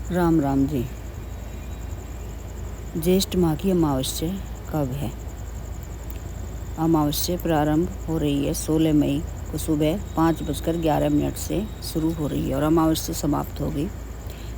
राम राम जी। ज्येष्ठ माह की अमावस्या कब है? अमावस्या प्रारंभ हो रही है 16 मई को सुबह 5:11 से शुरू हो रही है और अमावस्या समाप्त होगी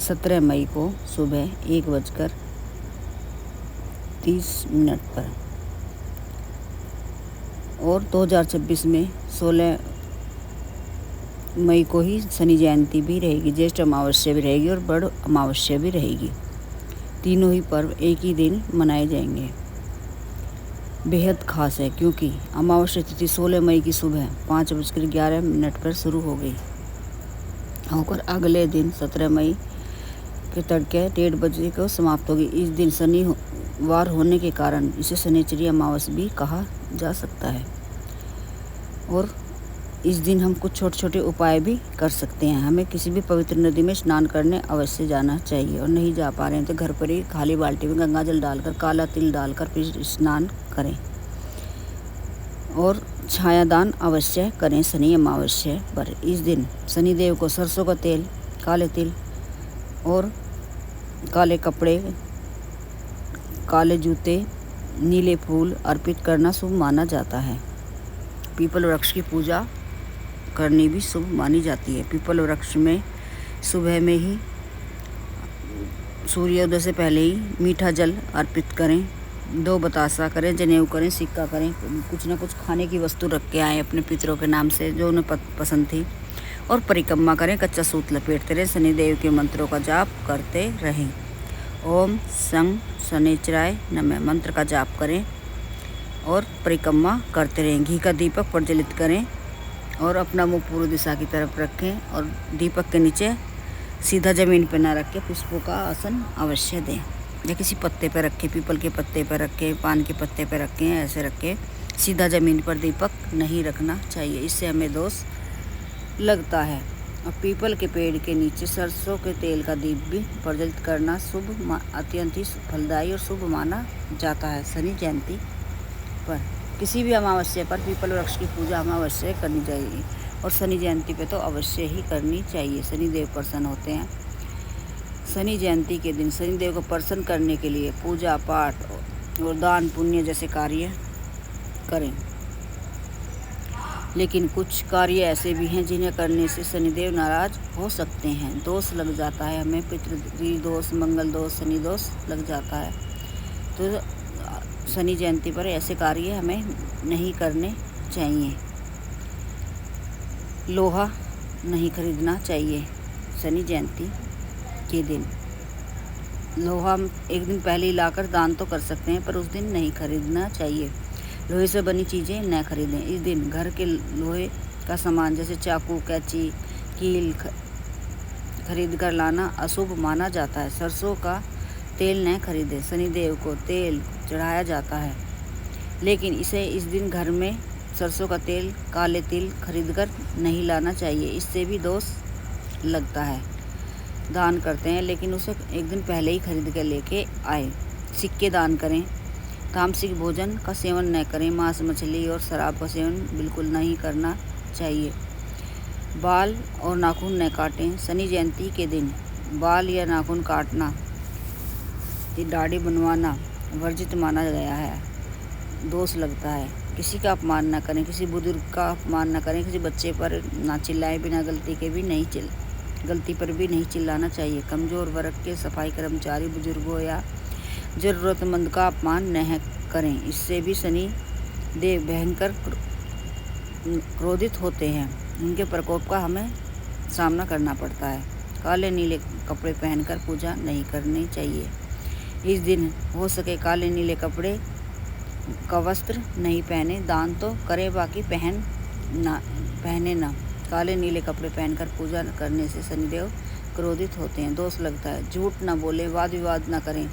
17 मई को सुबह 1:30 पर। और 2026 में 16 मई को ही शनि जयंती भी रहेगी, ज्येष्ठ अमावस्या भी रहेगी और बड़ अमावस्या भी रहेगी। तीनों ही पर्व एक ही दिन मनाए जाएंगे। बेहद खास है क्योंकि अमावस्या तिथि 16 मई की सुबह 5:11 पर शुरू हो गई होकर अगले दिन 17 मई के तड़के 1:30 बजे को समाप्त होगी। इस दिन शनिवार होने के कारण इसे शनिचरी अमावस्या भी कहा जा सकता है। और इस दिन हम कुछ छोटे छोटे उपाय भी कर सकते हैं। हमें किसी भी पवित्र नदी में स्नान करने अवश्य जाना चाहिए और नहीं जा पा रहे हैं तो घर पर ही खाली बाल्टी में गंगा जल डालकर काला तिल डालकर फिर स्नान करें और छायादान अवश्य करें शनि अमावस्या पर। इस दिन शनिदेव को सरसों का तेल, काले तिल और काले कपड़े, काले जूते, नीले फूल अर्पित करना शुभ माना जाता है। पीपल वृक्ष की पूजा करनी भी शुभ मानी जाती है। पीपल वृक्ष में सुबह में ही सूर्योदय से पहले ही मीठा जल अर्पित करें, 2 बतासा करें, जनेऊ करें, सिक्का करें, कुछ ना कुछ खाने की वस्तु रख के आएँ अपने पितरों के नाम से जो उन्हें पसंद थी और परिक्रमा करें, कच्चा सूत लपेटते रहें, शनिदेव के मंत्रों का जाप करते रहें। ओम सं शनिचराय नमः मंत्र का जाप करें और परिक्रमा करते रहें। घी का दीपक प्रज्वलित करें और अपना मुंह पूर्व दिशा की तरफ रखें और दीपक के नीचे सीधा ज़मीन पर ना रख के पुष्पों का आसन अवश्य दें या किसी पत्ते पर रखें, पीपल के पत्ते पर रखें, पान के पत्ते पर रखें, ऐसे रखें। सीधा ज़मीन पर दीपक नहीं रखना चाहिए, इससे हमें दोष लगता है। और पीपल के पेड़ के नीचे सरसों के तेल का दीप भी प्रज्वलित करना शुभ, अत्यंत ही फलदायी और शुभ माना जाता है। शनि जयंती पर किसी भी अमावस्या पर पीपल वृक्ष की पूजा अमावस्या करनी चाहिए और शनि जयंती पे तो अवश्य ही करनी चाहिए। शनिदेव प्रसन्न होते हैं। शनि जयंती के दिन शनिदेव को प्रसन्न करने के लिए पूजा पाठ और दान पुण्य जैसे कार्य करें। लेकिन कुछ कार्य ऐसे भी हैं जिन्हें करने से शनिदेव नाराज हो सकते हैं, दोष लग जाता है, हमें पितृ दोष, मंगल दोष, शनि दोष लग जाता है। तो शनि जयंती पर ऐसे कार्य हमें नहीं करने चाहिए। लोहा नहीं खरीदना चाहिए शनि जयंती के दिन। लोहा हम एक दिन पहले ही लाकर दान तो कर सकते हैं पर उस दिन नहीं खरीदना चाहिए। लोहे से बनी चीज़ें न खरीदें। इस दिन घर के लोहे का सामान जैसे चाकू, कैंची, कील खरीद कर लाना अशुभ माना जाता है। सरसों का तेल न खरीदें। शनिदेव को तेल चढ़ाया जाता है लेकिन इसे इस दिन घर में सरसों का तेल, काले तिल खरीद कर नहीं लाना चाहिए, इससे भी दोष लगता है। दान करते हैं लेकिन उसे एक दिन पहले ही खरीद कर लेके आए। सिक्के दान करें। तामसिक भोजन का सेवन न करें। मांस, मछली और शराब का सेवन बिल्कुल नहीं करना चाहिए। बाल और नाखून न काटें। शनि जयंती के दिन बाल या नाखून काटना, दाढ़ी बनवाना वर्जित माना गया है, दोष लगता है। किसी का अपमान न करें, किसी बुजुर्ग का अपमान न करें, किसी बच्चे पर ना चिल्लाएं, बिना गलती के भी गलती पर भी नहीं चिल्लाना चाहिए। कमज़ोर वर्ग के सफाई कर्मचारी, बुजुर्गों या ज़रूरतमंद का अपमान न करें, इससे भी शनि देव भयंकर क्रोधित होते हैं, उनके प्रकोप का हमें सामना करना पड़ता है। काले नीले कपड़े पहनकर पूजा नहीं करनी चाहिए। इस दिन हो सके काले नीले कपड़े का वस्त्र नहीं पहने। दान तो करें बाकी पहने ना। काले नीले कपड़े पहनकर पूजा करने से शनिदेव क्रोधित होते हैं, दोष लगता है। झूठ ना बोलें, वाद विवाद ना करें,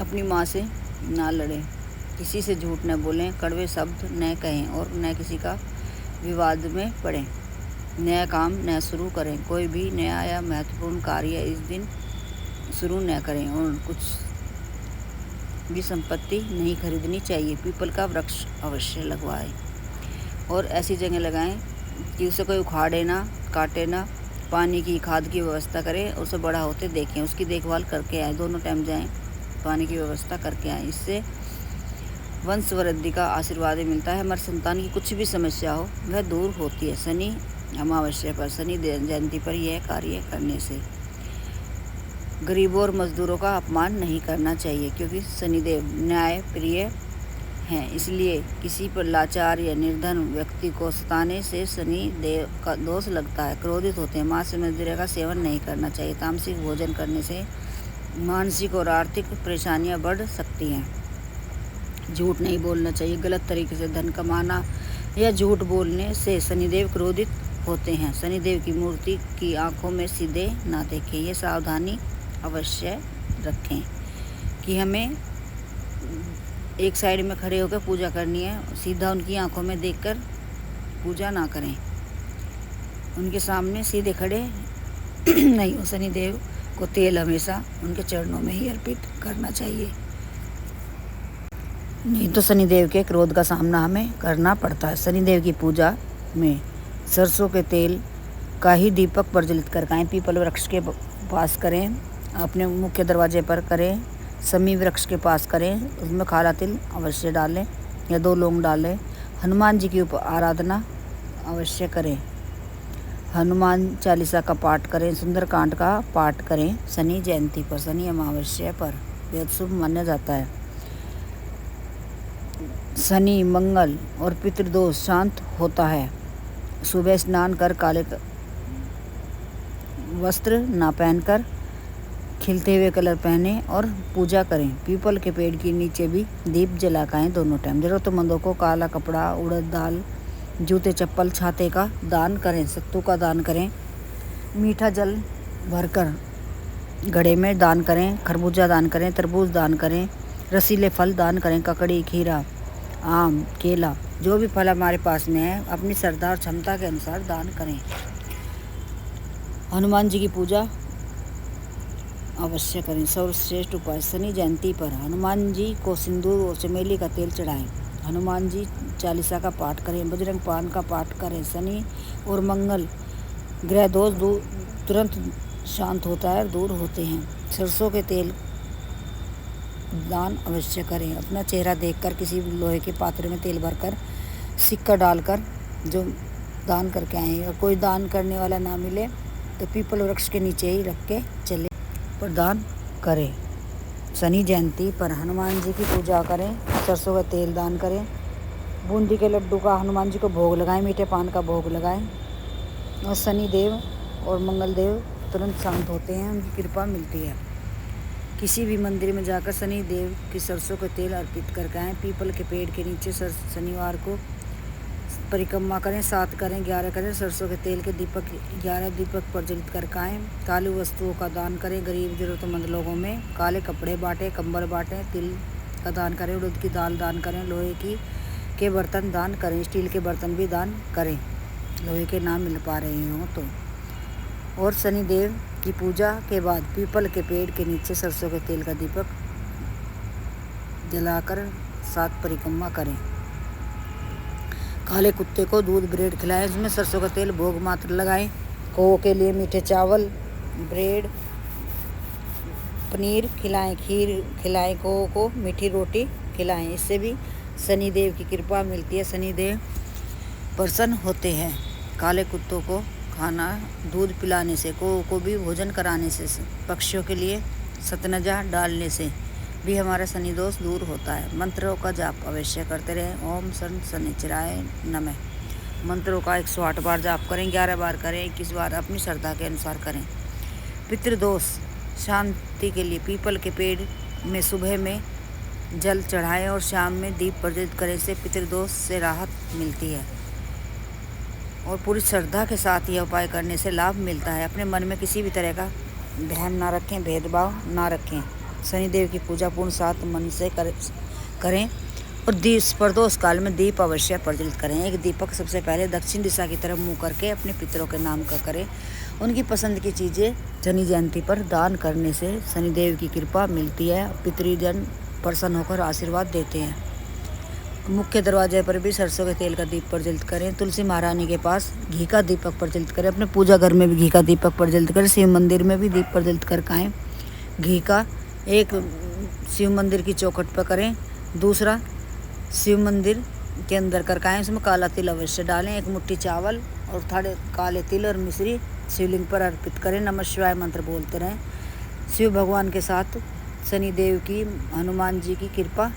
अपनी माँ से ना लड़ें, किसी से झूठ न बोलें, कड़वे शब्द न कहें और न किसी का विवाद में पड़ें। नया काम न शुरू करें। कोई भी नया या महत्वपूर्ण कार्य इस दिन शुरू न करें और कुछ भी संपत्ति नहीं खरीदनी चाहिए। पीपल का वृक्ष अवश्य लगवाएं और ऐसी जगह लगाएं कि उसे कोई उखाड़े ना, काटे ना, पानी की खाद की व्यवस्था करें, उसे बड़ा होते देखें, उसकी देखभाल करके आएँ, दोनों टाइम जाएं, पानी की व्यवस्था करके आएँ। इससे वंश वृद्धि का आशीर्वाद मिलता है। हमारे संतान की कुछ भी समस्या हो वह दूर होती है शनि अमावस्या पर, शनि जयंती पर यह कार्य करने से। गरीबों और मजदूरों का अपमान नहीं करना चाहिए, क्योंकि शनिदेव न्याय प्रिय हैं। इसलिए किसी पर लाचार या निर्धन व्यक्ति को सताने से शनि देव का दोष लगता है, क्रोधित होते हैं। मांस मदिरा का सेवन नहीं करना चाहिए। तामसिक भोजन करने से मानसिक और आर्थिक परेशानियां बढ़ सकती हैं। झूठ नहीं बोलना चाहिए। गलत तरीके से धन कमाना या झूठ बोलने से शनिदेव क्रोधित होते हैं। शनिदेव की मूर्ति की आंखों में सीधे ना देखें। ये सावधानी अवश्य रखें कि हमें एक साइड में खड़े होकर पूजा करनी है, सीधा उनकी आंखों में देखकर पूजा ना करें। उनके सामने सीधे खड़े नहीं हो। शनिदेव को तेल हमेशा उनके चरणों में ही अर्पित करना चाहिए, नहीं तो शनिदेव के क्रोध का सामना हमें करना पड़ता है। शनिदेव की पूजा में सरसों के तेल का ही दीपक प्रज्वलित करवाएं। पीपल वृक्ष के पास करें, अपने मुख्य दरवाजे पर करें, समी वृक्ष के पास करें, उसमें खारा तिल अवश्य डालें या 2 लौंग डालें। हनुमान जी की आराधना अवश्य करें। हनुमान चालीसा का पाठ करें, सुंदरकांड का पाठ करें। शनि जयंती पर, शनि अमावस्या पर बेहद शुभ माना जाता है। शनि मंगल और पितृदोष शांत होता है। सुबह स्नान कर काले वस्त्र ना पहनकर खिलते हुए कलर पहने और पूजा करें। पीपल के पेड़ के नीचे भी दीप जलाएं दोनों टाइम। जरूरतमंदों को काला कपड़ा, उड़द दाल, जूते चप्पल, छाते का दान करें, सत्तू का दान करें। मीठा जल भरकर घड़े में दान करें। खरबूजा दान करें, तरबूज दान करें, रसीले फल दान करें, ककड़ी, खीरा, आम, केला, जो भी फल हमारे पास में है अपनी श्रद्धा और क्षमता के अनुसार दान करें। हनुमान जी की पूजा अवश्य करें। सर्वश्रेष्ठ उपाय शनि जयंती पर हनुमान जी को सिंदूर और चमेली का तेल चढ़ाएं। हनुमान जी चालीसा का पाठ करें, बजरंग पान का पाठ करें। शनि और मंगल ग्रह दोष तुरंत शांत होता है, दूर होते हैं। सरसों के तेल दान अवश्य करें। अपना चेहरा देखकर किसी लोहे के पात्र में तेल भरकर सिक्का डालकर जो दान करके आए, और कोई दान करने वाला ना मिले तो पीपल वृक्ष के नीचे ही रख के चले प्रदान करें। शनि जयंती पर हनुमान जी की पूजा करें, सरसों का तेल दान करें, बूंदी के लड्डू का हनुमान जी को भोग लगाएं, मीठे पान का भोग लगाएं, और शनि देव और मंगल देव तुरंत शांत होते हैं, उनकी कृपा मिलती है। किसी भी मंदिर में जाकर शनि देव की सरसों का तेल अर्पित करके आएँ। पीपल के पेड़ के नीचे शनिवार को परिक्रमा करें, 7 करें, 11 करें। सरसों के तेल के दीपक 11 दीपक प्रज्वलित करके आएँ। काली वस्तुओं का दान करें। गरीब जरूरतमंद लोगों में काले कपड़े बांटें, कंबल बांटें, तिल का दान करें, उड़द की दाल दान करें, लोहे के बर्तन दान करें, स्टील के बर्तन भी दान करें, लोहे के ना मिल पा रहे हों तो। और शनिदेव की पूजा के बाद पीपल के पेड़ के नीचे सरसों के तेल का दीपक जलाकर 7 परिक्रमा करें। काले कुत्ते को दूध ब्रेड खिलाएं, उसमें सरसों का तेल भोग मात्र लगाएं। कौ के लिए मीठे चावल, ब्रेड, पनीर खिलाएं, खीर खिलाएं, कौ को मीठी रोटी खिलाएं। इससे भी शनिदेव की कृपा मिलती है, शनिदेव प्रसन्न होते हैं। काले कुत्तों को खाना दूध पिलाने से, कौ को भी भोजन कराने से, पक्षियों के लिए सतनजा डालने से भी हमारा शनि दोष दूर होता है। मंत्रों का जाप अवश्य करते रहें। ओम सन शनिचराय नमः मंत्रों का 108 बार जाप करें, 11 बार करें, 21 बार अपनी श्रद्धा के अनुसार करें। पितृदोष शांति के लिए पीपल के पेड़ में सुबह में जल चढ़ाएं और शाम में दीप प्रज्वलित करें से पितृदोष से राहत मिलती है, और पूरी श्रद्धा के साथ यह उपाय करने से लाभ मिलता है। अपने मन में किसी भी तरह का ध्यान ना रखें, भेदभाव ना रखें। शनिदेव की पूजा पूर्ण सात मन से करें, और प्रदोष काल में दीप अवश्य प्रज्वलित करें। एक दीपक सबसे पहले दक्षिण दिशा की तरफ मुँह करके अपने पितरों के नाम का करें। उनकी पसंद की चीज़ें शनि जयंती पर दान करने से शनिदेव की कृपा मिलती है। पितृजन प्रसन्न होकर आशीर्वाद देते हैं। मुख्य दरवाजे पर भी सरसों के तेल का दीप प्रज्वलित करें। तुलसी महारानी के पास घी का दीपक प्रज्वलित करें। अपने पूजा घर में भी घी का दीपक प्रज्वलित करें। शिव मंदिर में भी दीप प्रज्वलित कर खाएं। घी का एक शिव मंदिर की चौखट पर करें, दूसरा शिव मंदिर के अंदर करकाएं। उसमें काला तिल अवश्य डालें। एक मुट्ठी चावल और थोड़े काले तिल और मिश्री शिवलिंग पर अर्पित करें। नमः शिवाय मंत्र बोलते रहें। शिव भगवान के साथ शनिदेव की, हनुमान जी की कृपा